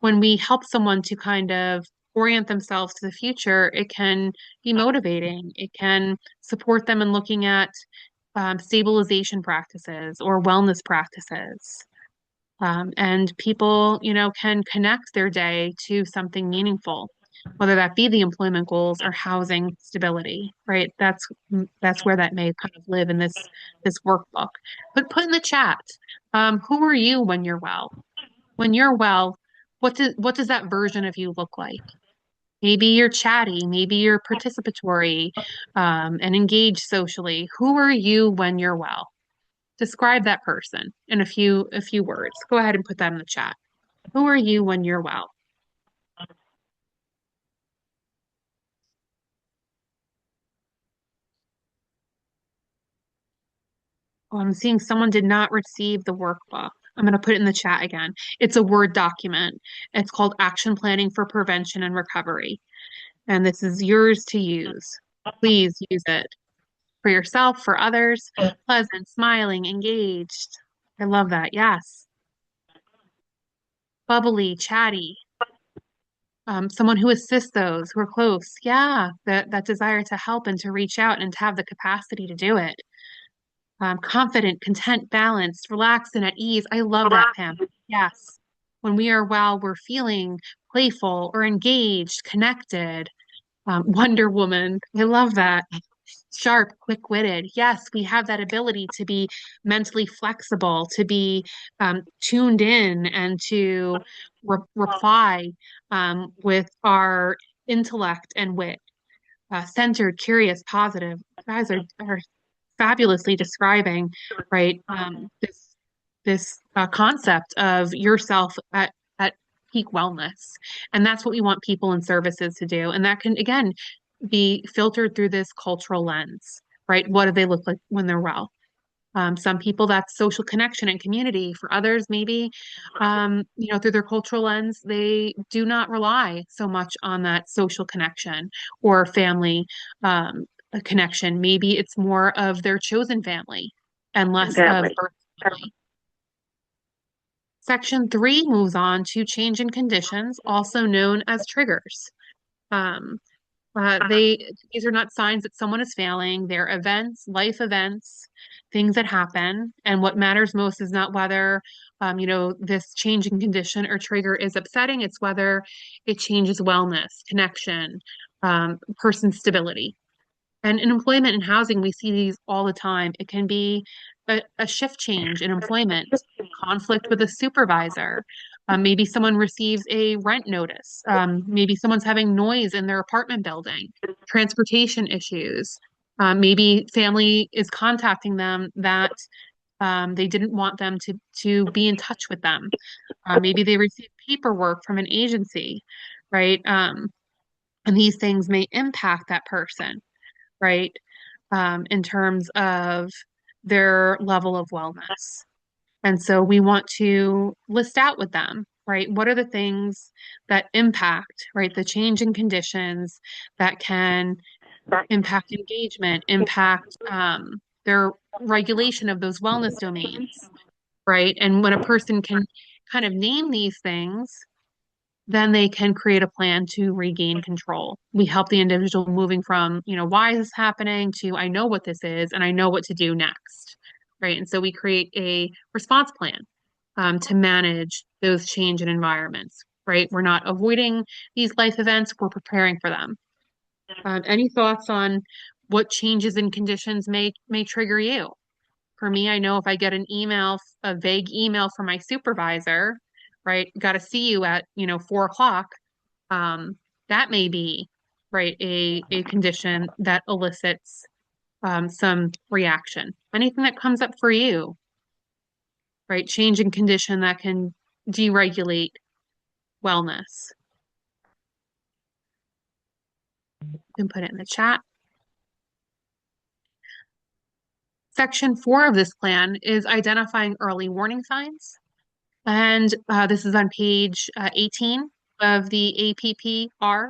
when we help someone to kind of orient themselves to the future, it can be motivating. It can support them in looking at stabilization practices or wellness practices. And people, can connect their day to something meaningful, whether that be the employment goals or housing stability, right? That's where that may kind of live in this workbook. But put in the chat, who are you when you're well? When you're well, what does that version of you look like? Maybe you're chatty, maybe you're participatory, and engaged socially. Who are you when you're well? Describe that person in a few words. Go ahead and put that in the chat. Who are you when you're well? Oh, I'm seeing someone did not receive the workbook. I'm going to put it in the chat again. It's a Word document. It's called Action Planning for Prevention and Recovery. And this is yours to use. Please use it for yourself, for others. Pleasant, smiling, engaged. I love that. Yes. Bubbly, chatty. Someone who assists those who are close. Yeah, that desire to help and to reach out and to have the capacity to do it. Confident, content, balanced, relaxed, and at ease. I love that, Pam. Yes. When we are well, we're feeling playful or engaged, connected. Wonder Woman. I love that. Sharp, quick-witted. Yes, we have that ability to be mentally flexible, to be tuned in, and to reply with our intellect and wit. Centered, curious, positive. Guys are fabulously describing, right, this concept of yourself at peak wellness. And that's what we want people and services to do. And that can, again, be filtered through this cultural lens, right? What do they look like when they're well? Some people, that's social connection and community. For others, maybe, through their cultural lens, they do not rely so much on that social connection or family a connection. Maybe it's more of their chosen family and less of birth family. Section 3 moves on to change in conditions, also known as triggers. Um, these are not signs that someone is failing. They're events, life events, things that happen. And what matters most is not whether, this change in condition or trigger is upsetting. It's whether it changes wellness, connection, person stability. And in employment and housing, we see these all the time. It can be a shift change in employment, conflict with a supervisor. Maybe someone receives a rent notice. Maybe someone's having noise in their apartment building, transportation issues. Maybe family is contacting them that they didn't want them to be in touch with them. Maybe they receive paperwork from an agency, right? And these things may impact that person, right? In terms of their level of wellness. And so we want to list out with them, right? What are the things that impact, right? The change in conditions that can impact engagement, impact their regulation of those wellness domains, right? And when a person can kind of name these things, then they can create a plan to regain control. We help the individual moving from, why is this happening to I know what this is and I know what to do next, right? And so we create a response plan to manage those change in environments, right? We're not avoiding these life events, we're preparing for them. Any thoughts on what changes in conditions may trigger you? For me, I know if I get a vague email from my supervisor, right, got to see you at 4 o'clock, that may be right a condition that elicits some reaction. Anything that comes up for you, right? Change in condition that can deregulate wellness. You can put it in the chat. Section 4 of this plan is identifying early warning signs. And this is on page 18 of the APPR.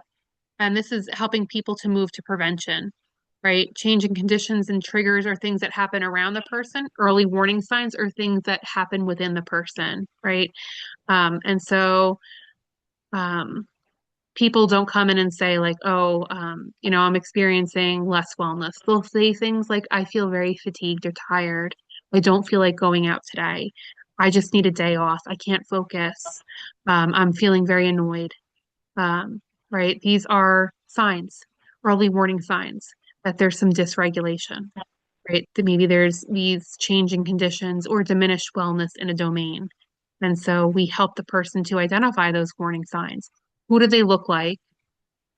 And this is helping people to move to prevention, right? Changing conditions and triggers are things that happen around the person. Early warning signs are things that happen within the person, right? And so um, people don't come in and say like, oh, I'm experiencing less wellness. They'll say things like, I feel very fatigued or tired. I don't feel like going out today. I just need a day off. I can't focus. I'm feeling very annoyed. Um, right? These are signs, early warning signs that there's some dysregulation, right? That maybe there's these changing conditions or diminished wellness in a domain. And so we help the person to identify those warning signs. Who do they look like,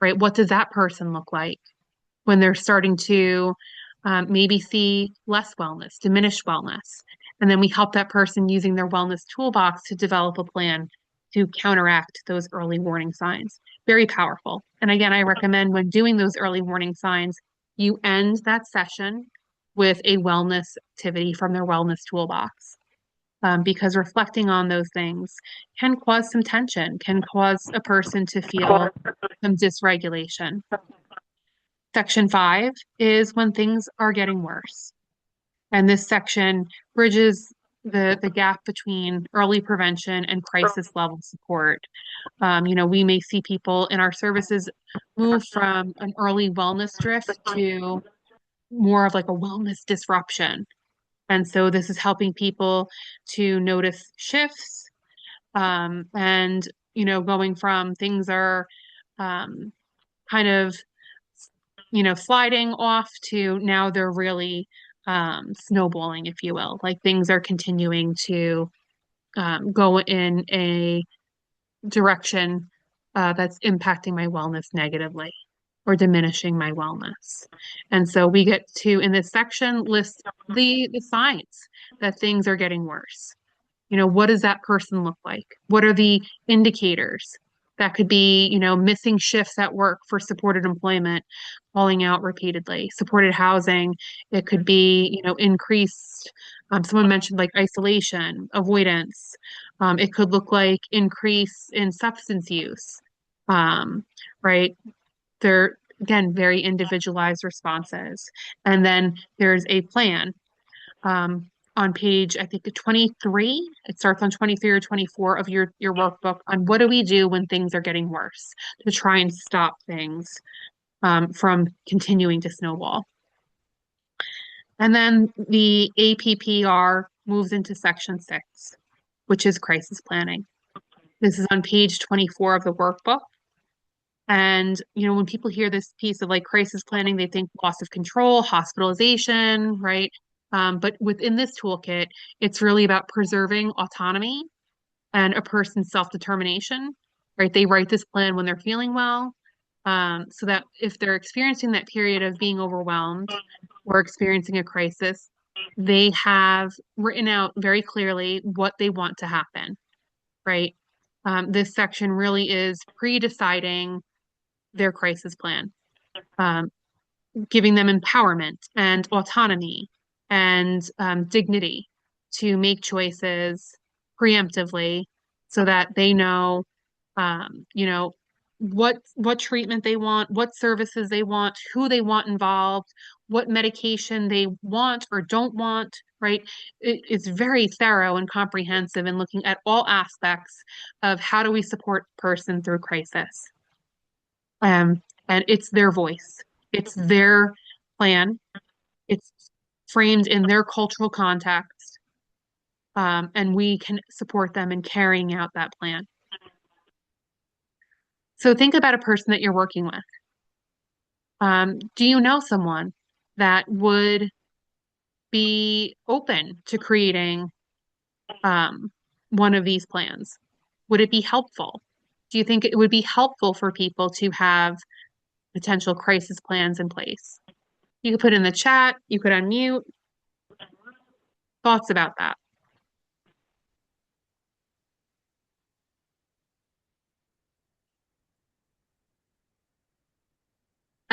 right? What does that person look like when they're starting to maybe see less wellness, diminished wellness? And then we help that person using their wellness toolbox to develop a plan to counteract those early warning signs. Very powerful. And again, I recommend when doing those early warning signs, you end that session with a wellness activity from their wellness toolbox. Because reflecting on those things can cause some tension, can cause a person to feel some dysregulation. Section 5 is when things are getting worse. And this section bridges the gap between early prevention and crisis level support. We may see people in our services move from an early wellness drift to more of like a wellness disruption. And so this is helping people to notice shifts, and going from things are um, kind of sliding off to now they're really snowballing, if you will. Like things are continuing to go in a direction that's impacting my wellness negatively or diminishing my wellness. And so we get to, in this section, list the signs that things are getting worse. What does that person look like? What are the indicators? That could be, missing shifts at work for supported employment, calling out repeatedly, supported housing. It could be, increased, someone mentioned like isolation, avoidance. It could look like increase in substance use, right? They're, again, very individualized responses. And then there's a plan. On page, I think 23, it starts on 23 or 24 of your workbook on what do we do when things are getting worse to try and stop things from continuing to snowball. And then the APPR moves into section 6, which is crisis planning. This is on page 24 of the workbook. And, when people hear this piece of like crisis planning, they think loss of control, hospitalization, right? But within this toolkit, it's really about preserving autonomy and a person's self-determination, right? They write this plan when they're feeling well, so that if they're experiencing that period of being overwhelmed or experiencing a crisis, they have written out very clearly what they want to happen, right? This section really is pre-deciding their crisis plan, um, giving them empowerment and autonomy and dignity to make choices preemptively so that they know, um, you know, what treatment they want, what services they want, who they want involved, what medication they want or don't want, right? It's very thorough and comprehensive in looking at all aspects of how do we support a person through crisis. Um, and it's their voice. It's their plan. It's framed in their cultural context. And we can support them in carrying out that plan. So think about a person that you're working with. Do you know someone that would be open to creating um, one of these plans? Would it be helpful? Do you think it would be helpful for people to have potential crisis plans in place? You could put in the chat, you could unmute. Thoughts about that?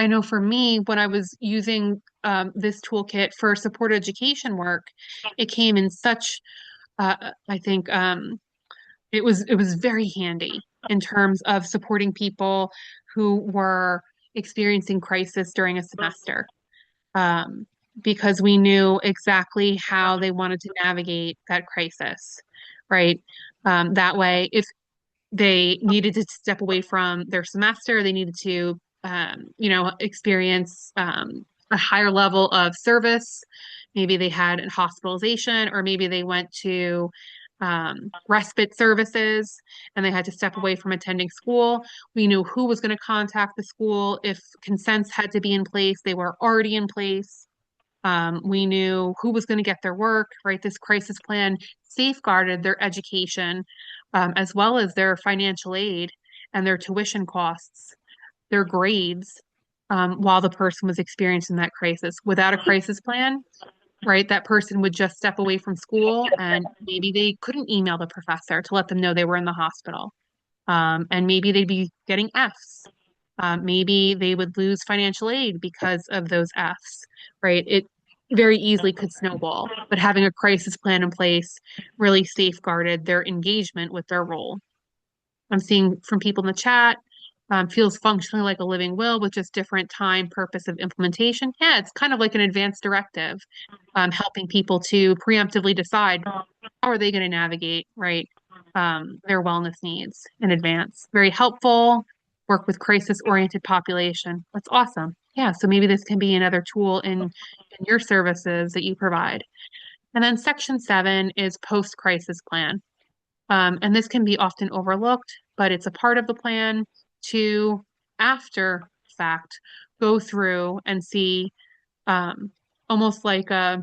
I know for me, when I was using this toolkit for support education work, it came in such, I think, it was very handy in terms of supporting people who were experiencing crisis during a semester, um, because we knew exactly how they wanted to navigate that crisis, right? That way, if they needed to step away from their semester. They needed to, experience a higher level of service. Maybe they had a hospitalization, or maybe they went to respite services and they had to step away from attending school. We knew who was going to contact the school. If consents had to be in place, they were already in place. We knew who was going to get their work, right? This crisis plan safeguarded their education, as well as their financial aid and their tuition costs, their grades, while the person was experiencing that crisis. Without a crisis plan, right, that person would just step away from school and maybe they couldn't email the professor to let them know they were in the hospital. And maybe they'd be getting Fs. Maybe they would lose financial aid because of those Fs, right? It very easily could snowball, but having a crisis plan in place really safeguarded their engagement with their role. I'm seeing from people in the chat, feels functionally like a living will with just different time, purpose of implementation. Yeah, it's kind of like an advanced directive, helping people to preemptively decide how are they going to navigate, right, their wellness needs in advance. Very helpful, work with crisis-oriented population. That's awesome. Yeah, so maybe this can be another tool in your services that you provide. And then section 7 is post-crisis plan. And this can be often overlooked, but it's a part of the plan to, after fact, go through and see, um, almost like a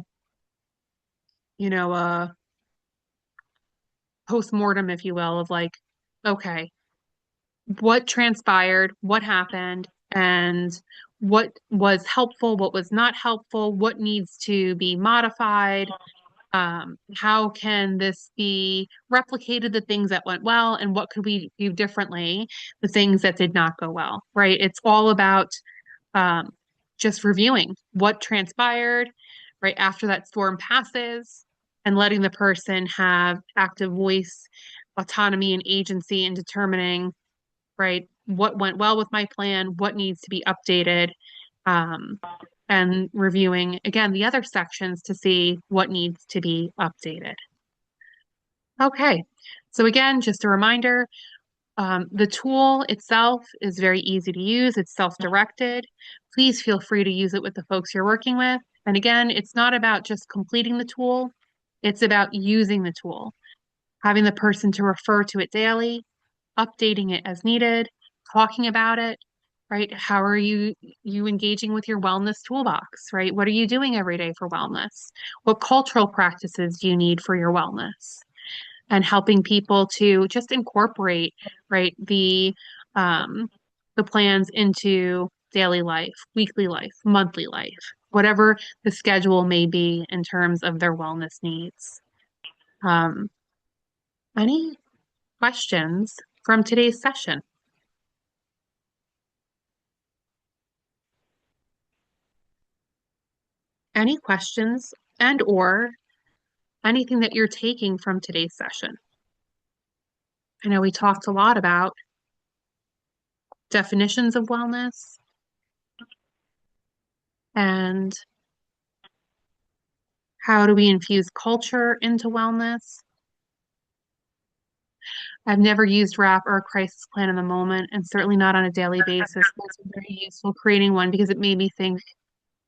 post-mortem, if you will, of like, okay, what transpired, what happened, and what was helpful, what was not helpful, what needs to be modified, how can this be replicated, the things that went well, and what could we do differently, the things that did not go well, right? It's all about um, just reviewing what transpired right after that storm passes and letting the person have active voice, autonomy, and agency in determining, right, what went well with my plan, what needs to be updated, um, and reviewing again the other sections to see what needs to be updated. Okay, so again, just a reminder, the tool itself is very easy to use. It's self-directed. Please feel free to use it with the folks you're working with. And again, it's not about just completing the tool, it's about using the tool, having the person to refer to it daily, updating it as needed, talking about it, right? How are you engaging with your wellness toolbox, right? What are you doing every day for wellness? What cultural practices do you need for your wellness? And helping people to just incorporate, right, the plans into daily life, weekly life, monthly life, whatever the schedule may be in terms of their wellness needs. Any questions from today's session? Any questions and or anything that you're taking from today's session? I know we talked a lot about definitions of wellness and how do we infuse culture into wellness. I've never used RAP or a crisis plan in the moment, and certainly not on a daily basis. But it's very useful creating one because it made me think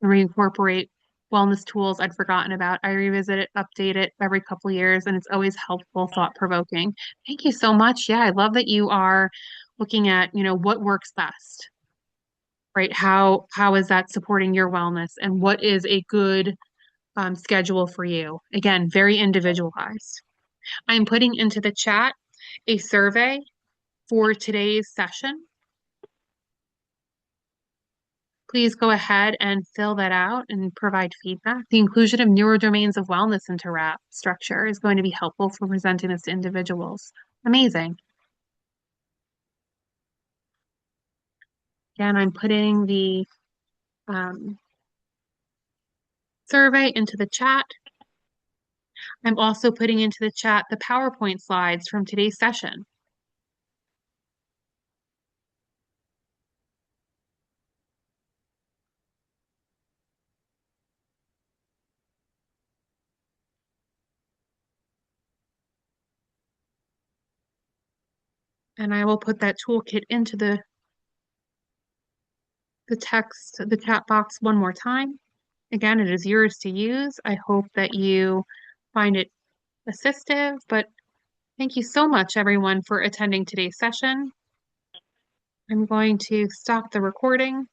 and reincorporate wellness tools I'd forgotten about. I revisit it, update it every couple of years, and it's always helpful, thought-provoking. Thank you so much. Yeah, I love that you are looking at, what works best, right? How is that supporting your wellness, and what is a good schedule for you? Again, very individualized. I'm putting into the chat a survey for today's session. Please go ahead and fill that out and provide feedback. The inclusion of neurodomains of wellness into RAP structure is going to be helpful for presenting this to individuals. Amazing. Again, I'm putting the survey into the chat. I'm also putting into the chat the PowerPoint slides from today's session. And I will put that toolkit into the chat box one more time. Again, it is yours to use. I hope that you find it assistive, but thank you so much, everyone, for attending today's session. I'm going to stop the recording.